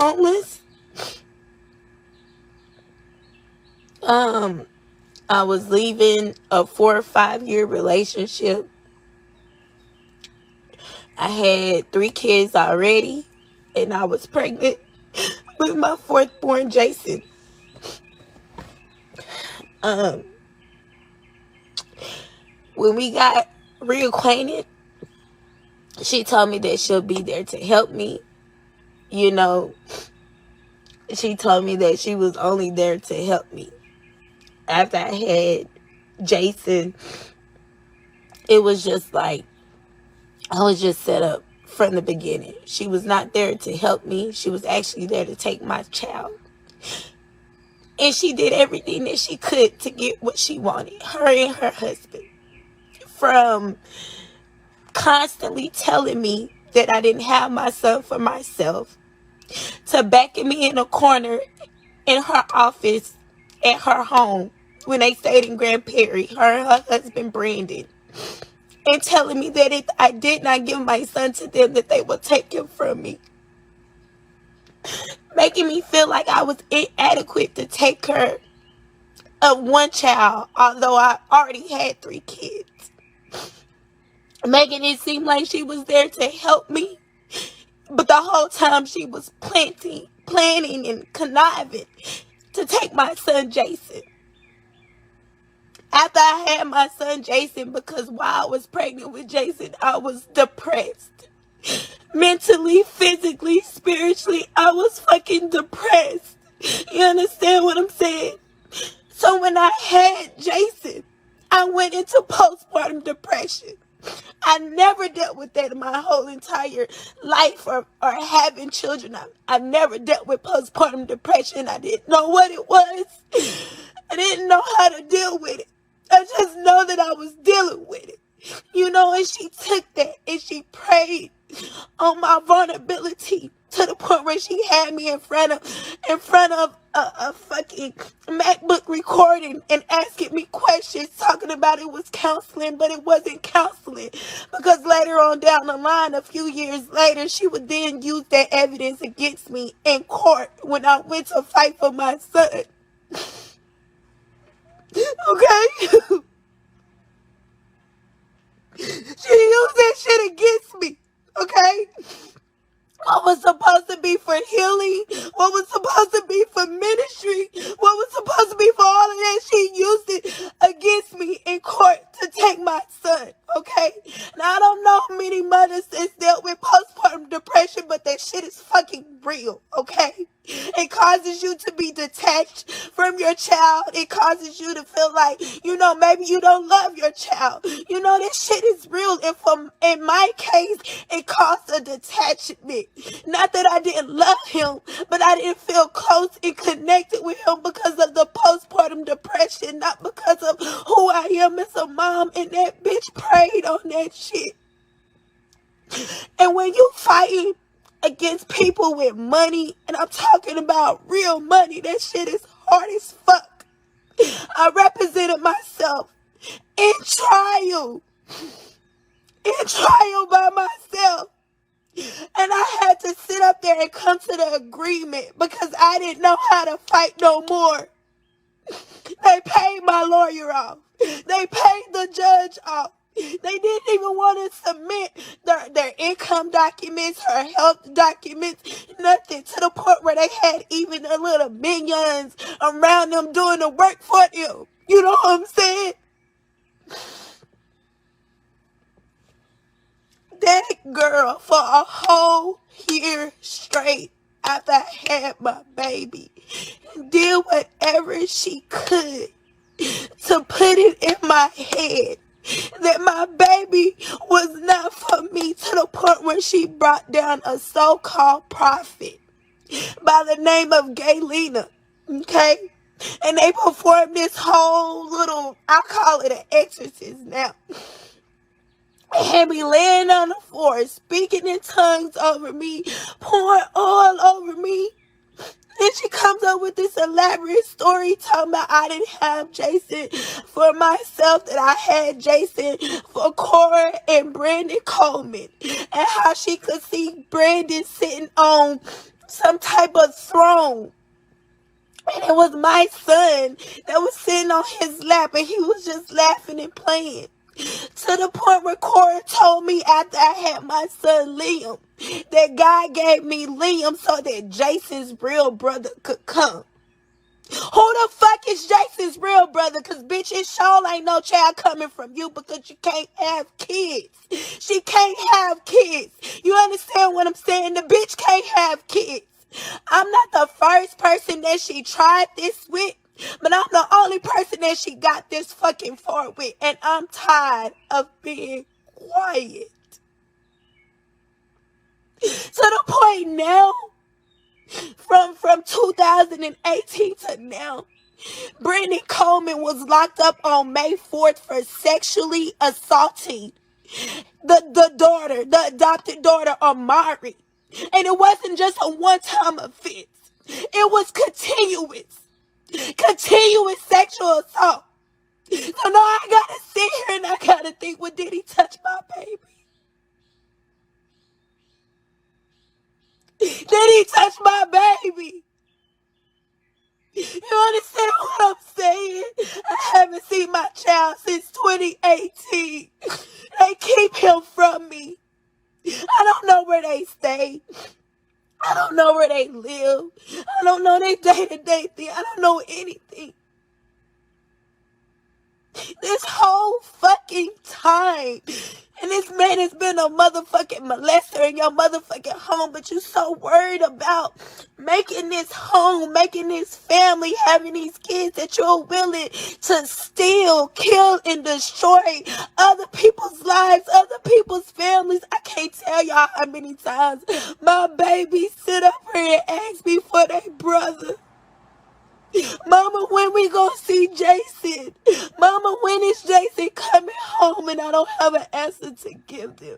homeless. I was leaving a 4 or 5 year relationship. I had 3 kids already, and I was pregnant with my 4th born, Jason. Um, when we got reacquainted, she told me that she'll be there to help me. You know, she told me that she was only there to help me. After I had Jason, it was just like I was just set up from the beginning. She was not there to help me. She was actually there to take my child. And she did everything that she could to get what she wanted, her and her husband. From constantly telling me that I didn't have my son for myself, to backing me in a corner in her office at her home when they stayed in Grand Prairie, her and her husband Brandon, and telling me that if I did not give my son to them, that they would take him from me. Making me feel like I was inadequate to take care of one child, although I already had 3 kids. Making it seem like she was there to help me, but the whole time she was planning and conniving to take my son Jason. After I had my son Jason, because while I was pregnant with Jason, I was depressed. Mentally, physically, spiritually, I was fucking depressed. You understand what I'm saying? So when I had Jason, I went into postpartum depression. I never dealt with that in my whole entire life or having children. I never dealt with postpartum depression. I didn't know what it was. I didn't know how to deal with it. I just know that I was dealing with it. You know, and she took that and she prayed on my vulnerability to the point where she had me in front of a fucking MacBook recording and asking me questions, talking about it was counseling, but it wasn't counseling, because later on down the line, a few years later, she would then use that evidence against me in court when I went to fight for my son. Okay? She used that shit against me. Okay? What was supposed to be for healing, what was supposed to be for ministry, what was supposed to be for all of that, she used it against me in court to take my son, okay? Now, I don't know how many mothers that's dealt with postpartum depression, but that shit is fucking real, okay? It causes you to be detached from your child. It causes you to feel like, you know, maybe you don't love your child. You know, this shit is real. And in my case, it caused a detachment. Not that I didn't love him, but I didn't feel close and connected with him because of the postpartum depression, not because of who I am as a mom. And that bitch prayed on that shit. And when you fighting against people with money, and I'm talking about real money, that shit is hard as fuck. I represented myself in trial by myself, and I had to sit up there and come to the agreement because I didn't know how to fight no more. They paid my lawyer off. They paid the judge off. They didn't even want to submit their income documents, her health documents, nothing, to the point where they had even the little minions around them doing the work for them. You know what I'm saying? That girl, for a whole year straight after I had my baby, did whatever she could to put it in my head that my baby was not for me, to the point where she brought down a so-called prophet by the name of Gaylena, okay? And they performed this whole little, I call it an exorcist now. Had me laying on the floor, speaking in tongues over me, pouring oil over me. Then she comes up with this elaborate story talking about I didn't have Jason for myself, that I had Jason for Cora and Brandon Coleman, and how she could see Brandon sitting on some type of throne. And it was my son that was sitting on his lap, and he was just laughing and playing. To the point where Cora told me after I had my son Liam that God gave me Liam so that Jason's real brother could come. Who the fuck is Jason's real brother? Cause bitch, it sure ain't no child coming from you because you can't have kids. She can't have kids. You understand what I'm saying? The bitch can't have kids. I'm not the first person that she tried this with, but I'm the only person that she got this fucking far with. And I'm tired of being quiet. To the point now, from 2018 to now, Brittany Coleman was locked up on May 4th for sexually assaulting the adopted daughter of Mari. And it wasn't just a one-time offense. It was continuous sexual assault. So now I gotta sit here and I gotta think, well, did he touch my baby? Did he touch my baby? You understand what I'm saying? I haven't seen my child since 2018. They keep him from me. I don't know where they stay. I don't know where they live. I don't know their day-to-day thing. I don't know anything. This whole fucking time. And this man has been a motherfucking molester in your motherfucking home, but you so worried about making this home, making this family, having these kids that you're willing to steal, kill, and destroy other people's lives, other people's families. I can't tell y'all how many times my baby sit up here and ask me for their brother. Mama, when we gonna see Jason? Mama, when is Jason coming home? And I don't have an answer to give them.